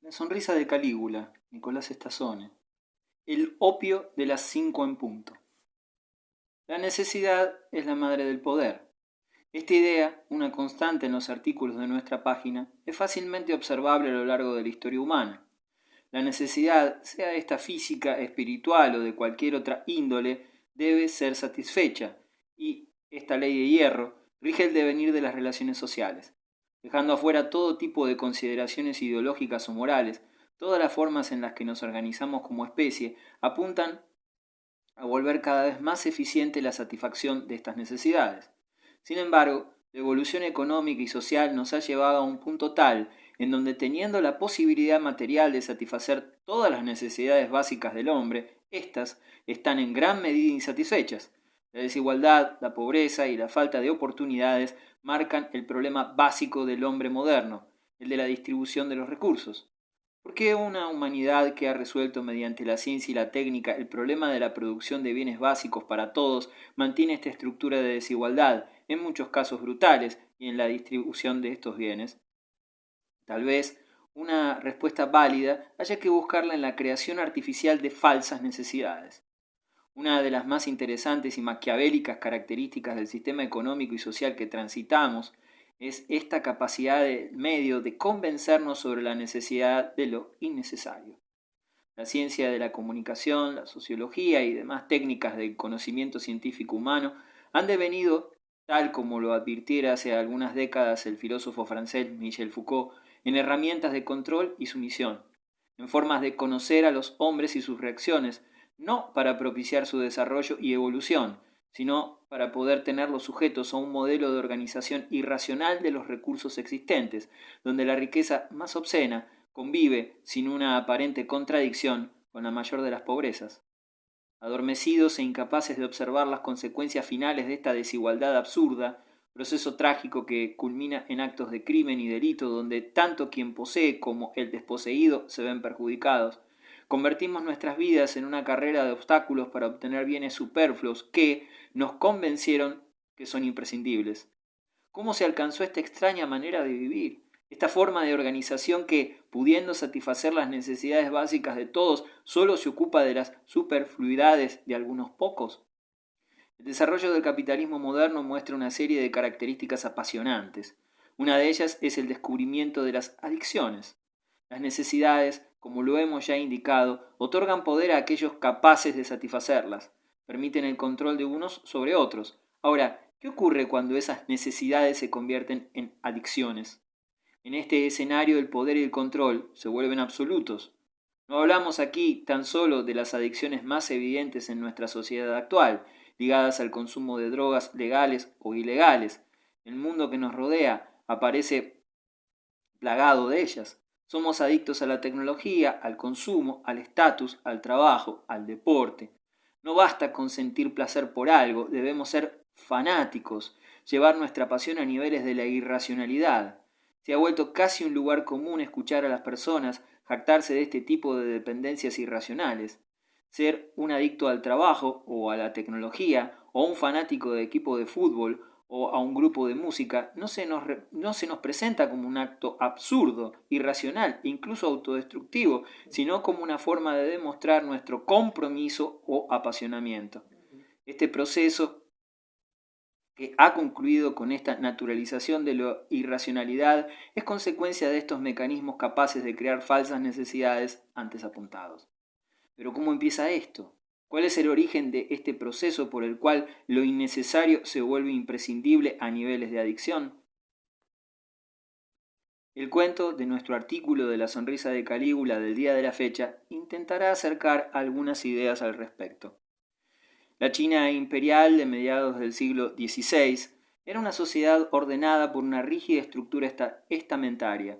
La sonrisa de Calígula, Nicolás Estazzone. El opio de las 5 en punto. La necesidad es la madre del poder. Esta idea, una constante en los artículos de nuestra página, es fácilmente observable a lo largo de la historia humana. La necesidad, sea esta física, espiritual o de cualquier otra índole, debe ser satisfecha, y esta ley de hierro rige el devenir de las relaciones sociales. Dejando afuera todo tipo de consideraciones ideológicas o morales, todas las formas en las que nos organizamos como especie apuntan a volver cada vez más eficiente la satisfacción de estas necesidades. Sin embargo, la evolución económica y social nos ha llevado a un punto tal en donde, teniendo la posibilidad material de satisfacer todas las necesidades básicas del hombre, éstas están en gran medida insatisfechas. La desigualdad, la pobreza y la falta de oportunidades marcan el problema básico del hombre moderno, el de la distribución de los recursos. ¿Por qué una humanidad que ha resuelto mediante la ciencia y la técnica el problema de la producción de bienes básicos para todos mantiene esta estructura de desigualdad, en muchos casos brutales, y en la distribución de estos bienes? Tal vez una respuesta válida haya que buscarla en la creación artificial de falsas necesidades. Una de las más interesantes y maquiavélicas características del sistema económico y social que transitamos es esta capacidad del medio de convencernos sobre la necesidad de lo innecesario. La ciencia de la comunicación, la sociología y demás técnicas del conocimiento científico humano han devenido, tal como lo advirtiera hace algunas décadas el filósofo francés Michel Foucault, en herramientas de control y sumisión, en formas de conocer a los hombres y sus reacciones, no para propiciar su desarrollo y evolución, sino para poder tenerlos sujetos a un modelo de organización irracional de los recursos existentes, donde la riqueza más obscena convive, sin una aparente contradicción, con la mayor de las pobrezas. Adormecidos e incapaces de observar las consecuencias finales de esta desigualdad absurda, proceso trágico que culmina en actos de crimen y delito donde tanto quien posee como el desposeído se ven perjudicados, convertimos nuestras vidas en una carrera de obstáculos para obtener bienes superfluos que nos convencieron que son imprescindibles. ¿Cómo se alcanzó esta extraña manera de vivir? Esta forma de organización que, pudiendo satisfacer las necesidades básicas de todos, solo se ocupa de las superfluidades de algunos pocos. El desarrollo del capitalismo moderno muestra una serie de características apasionantes. Una de ellas es el descubrimiento de las adicciones. Las necesidades, como lo hemos ya indicado, otorgan poder a aquellos capaces de satisfacerlas, permiten el control de unos sobre otros. Ahora, ¿qué ocurre cuando esas necesidades se convierten en adicciones? En este escenario el poder y el control se vuelven absolutos. No hablamos aquí tan solo de las adicciones más evidentes en nuestra sociedad actual, ligadas al consumo de drogas legales o ilegales. El mundo que nos rodea aparece plagado de ellas. Somos adictos a la tecnología, al consumo, al estatus, al trabajo, al deporte. No basta con sentir placer por algo, debemos ser fanáticos, llevar nuestra pasión a niveles de la irracionalidad. Se ha vuelto casi un lugar común escuchar a las personas jactarse de este tipo de dependencias irracionales. Ser un adicto al trabajo o a la tecnología o un fanático de equipo de fútbol o a un grupo de música no se nos presenta como un acto absurdo, irracional e incluso autodestructivo, sino como una forma de demostrar nuestro compromiso o apasionamiento. Este proceso que ha concluido con esta naturalización de la irracionalidad es consecuencia de estos mecanismos capaces de crear falsas necesidades antes apuntados. Pero ¿cómo empieza esto? ¿Cuál es el origen de este proceso por el cual lo innecesario se vuelve imprescindible a niveles de adicción? El cuento de nuestro artículo de la sonrisa de Calígula del día de la fecha intentará acercar algunas ideas al respecto. La China imperial de mediados del siglo XVI era una sociedad ordenada por una rígida estructura estamentaria.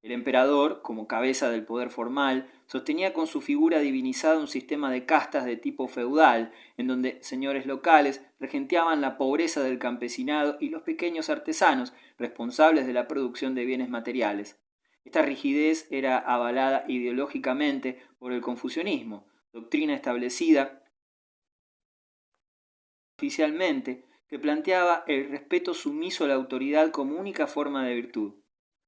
El emperador, como cabeza del poder formal, sostenía con su figura divinizada un sistema de castas de tipo feudal, en donde señores locales regenteaban la pobreza del campesinado y los pequeños artesanos, responsables de la producción de bienes materiales. Esta rigidez era avalada ideológicamente por el confucianismo, doctrina establecida oficialmente que planteaba el respeto sumiso a la autoridad como única forma de virtud.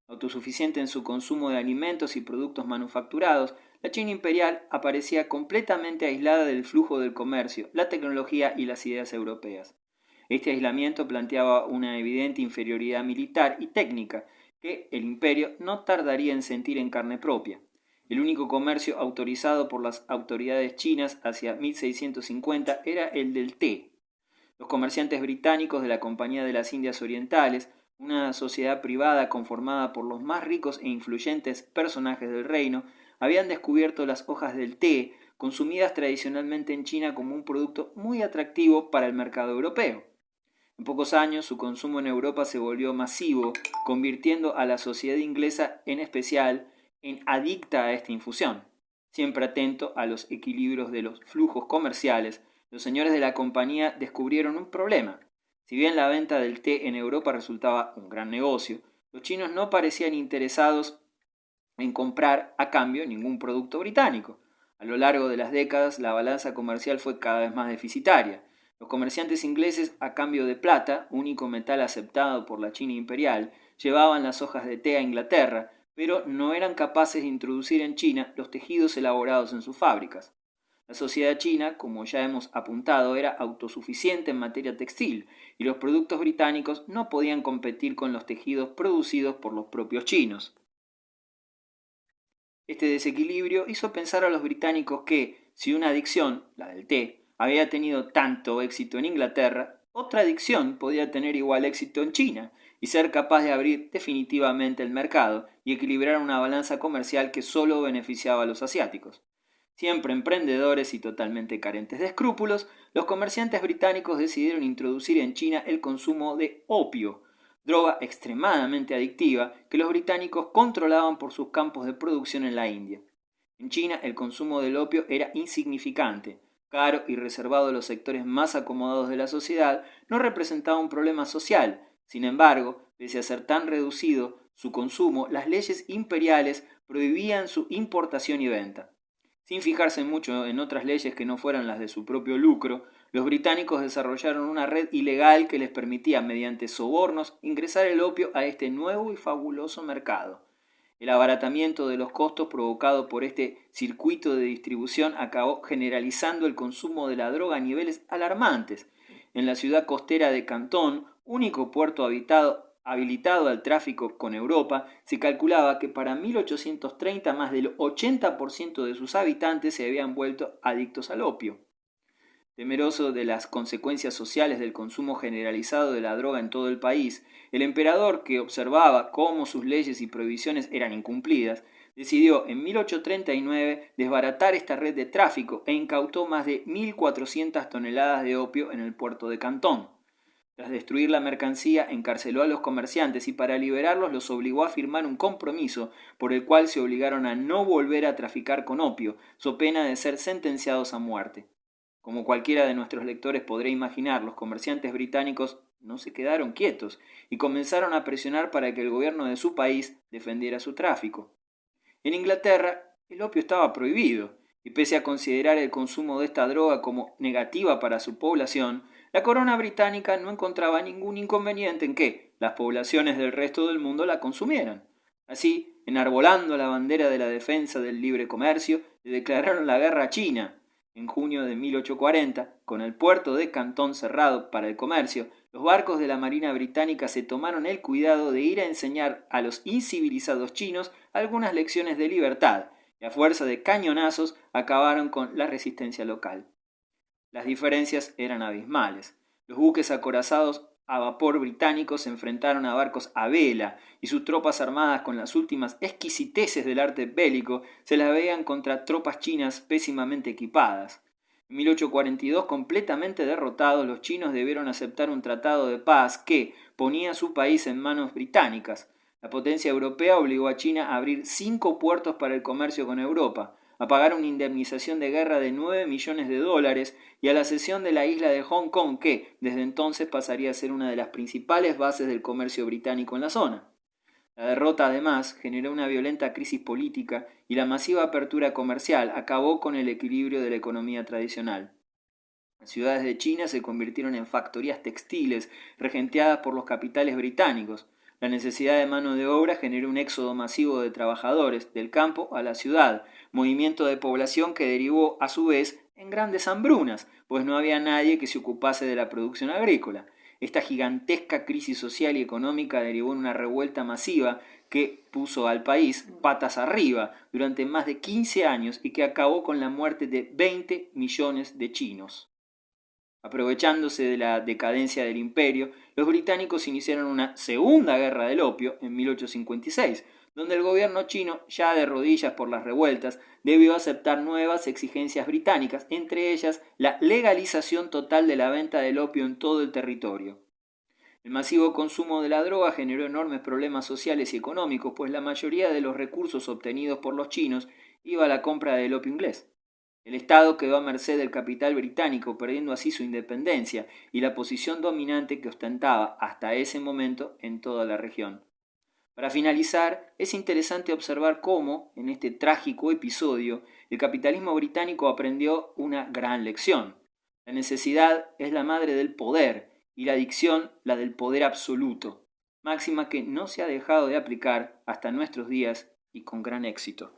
Autosuficiente en su consumo de alimentos y productos manufacturados, la China imperial aparecía completamente aislada del flujo del comercio, la tecnología y las ideas europeas. Este aislamiento planteaba una evidente inferioridad militar y técnica que el imperio no tardaría en sentir en carne propia. El único comercio autorizado por las autoridades chinas hacia 1650 era el del té. Los comerciantes británicos de la Compañía de las Indias Orientales, una sociedad privada conformada por los más ricos e influyentes personajes del reino, habían descubierto las hojas del té, consumidas tradicionalmente en China como un producto muy atractivo para el mercado europeo. En pocos años su consumo en Europa se volvió masivo, convirtiendo a la sociedad inglesa en especial en adicta a esta infusión. Siempre atento a los equilibrios de los flujos comerciales, los señores de la compañía descubrieron un problema. Si bien la venta del té en Europa resultaba un gran negocio, los chinos no parecían interesados en comprar a cambio ningún producto británico. A lo largo de las décadas la balanza comercial fue cada vez más deficitaria. Los comerciantes ingleses, a cambio de plata, único metal aceptado por la China imperial, llevaban las hojas de té a Inglaterra, pero no eran capaces de introducir en China los tejidos elaborados en sus fábricas. La sociedad china, como ya hemos apuntado, era autosuficiente en materia textil, y los productos británicos no podían competir con los tejidos producidos por los propios chinos. Este desequilibrio hizo pensar a los británicos que, si una adicción, la del té, había tenido tanto éxito en Inglaterra, otra adicción podía tener igual éxito en China y ser capaz de abrir definitivamente el mercado y equilibrar una balanza comercial que solo beneficiaba a los asiáticos. Siempre emprendedores y totalmente carentes de escrúpulos, los comerciantes británicos decidieron introducir en China el consumo de opio, droga extremadamente adictiva que los británicos controlaban por sus campos de producción en la India. En China el consumo del opio era insignificante, caro y reservado a los sectores más acomodados de la sociedad, no representaba un problema social. Sin embargo, pese a ser tan reducido su consumo, las leyes imperiales prohibían su importación y venta. Sin fijarse mucho en otras leyes que no fueran las de su propio lucro, los británicos desarrollaron una red ilegal que les permitía, mediante sobornos, ingresar el opio a este nuevo y fabuloso mercado. El abaratamiento de los costos provocado por este circuito de distribución acabó generalizando el consumo de la droga a niveles alarmantes. En la ciudad costera de Cantón, único puerto habilitado al tráfico con Europa, se calculaba que para 1830 más del 80% de sus habitantes se habían vuelto adictos al opio. Temeroso de las consecuencias sociales del consumo generalizado de la droga en todo el país, el emperador, que observaba cómo sus leyes y prohibiciones eran incumplidas, decidió en 1839 desbaratar esta red de tráfico e incautó más de 1.400 toneladas de opio en el puerto de Cantón. Tras destruir la mercancía, encarceló a los comerciantes y para liberarlos los obligó a firmar un compromiso por el cual se obligaron a no volver a traficar con opio, so pena de ser sentenciados a muerte. Como cualquiera de nuestros lectores podrá imaginar, los comerciantes británicos no se quedaron quietos y comenzaron a presionar para que el gobierno de su país defendiera su tráfico. En Inglaterra, el opio estaba prohibido, y pese a considerar el consumo de esta droga como negativa para su población, la corona británica no encontraba ningún inconveniente en que las poblaciones del resto del mundo la consumieran. Así, enarbolando la bandera de la defensa del libre comercio, le declararon la guerra a China. En junio de 1840, con el puerto de Cantón cerrado para el comercio, los barcos de la Marina Británica se tomaron el cuidado de ir a enseñar a los incivilizados chinos algunas lecciones de libertad, y a fuerza de cañonazos acabaron con la resistencia local. Las diferencias eran abismales. Los buques acorazados a vapor británicos se enfrentaron a barcos a vela, y sus tropas armadas con las últimas exquisiteces del arte bélico se las veían contra tropas chinas pésimamente equipadas. En 1842, completamente derrotados, los chinos debieron aceptar un tratado de paz que ponía a su país en manos británicas. La potencia europea obligó a China a abrir 5 puertos para el comercio con Europa, a pagar una indemnización de guerra de $9 millones y a la cesión de la isla de Hong Kong, que desde entonces pasaría a ser una de las principales bases del comercio británico en la zona. La derrota, además, generó una violenta crisis política y la masiva apertura comercial acabó con el equilibrio de la economía tradicional. Las ciudades de China se convirtieron en factorías textiles regenteadas por los capitales británicos. La necesidad de mano de obra generó un éxodo masivo de trabajadores del campo a la ciudad, movimiento de población que derivó a su vez en grandes hambrunas, pues no había nadie que se ocupase de la producción agrícola. Esta gigantesca crisis social y económica derivó en una revuelta masiva que puso al país patas arriba durante más de 15 años y que acabó con la muerte de 20 millones de chinos. Aprovechándose de la decadencia del imperio, los británicos iniciaron una segunda guerra del opio en 1856, donde el gobierno chino, ya de rodillas por las revueltas, debió aceptar nuevas exigencias británicas, entre ellas la legalización total de la venta del opio en todo el territorio. El masivo consumo de la droga generó enormes problemas sociales y económicos, pues la mayoría de los recursos obtenidos por los chinos iba a la compra del opio inglés. El Estado quedó a merced del capital británico, perdiendo así su independencia y la posición dominante que ostentaba hasta ese momento en toda la región. Para finalizar, es interesante observar cómo, en este trágico episodio, el capitalismo británico aprendió una gran lección. La necesidad es la madre del poder y la adicción la del poder absoluto, máxima que no se ha dejado de aplicar hasta nuestros días y con gran éxito.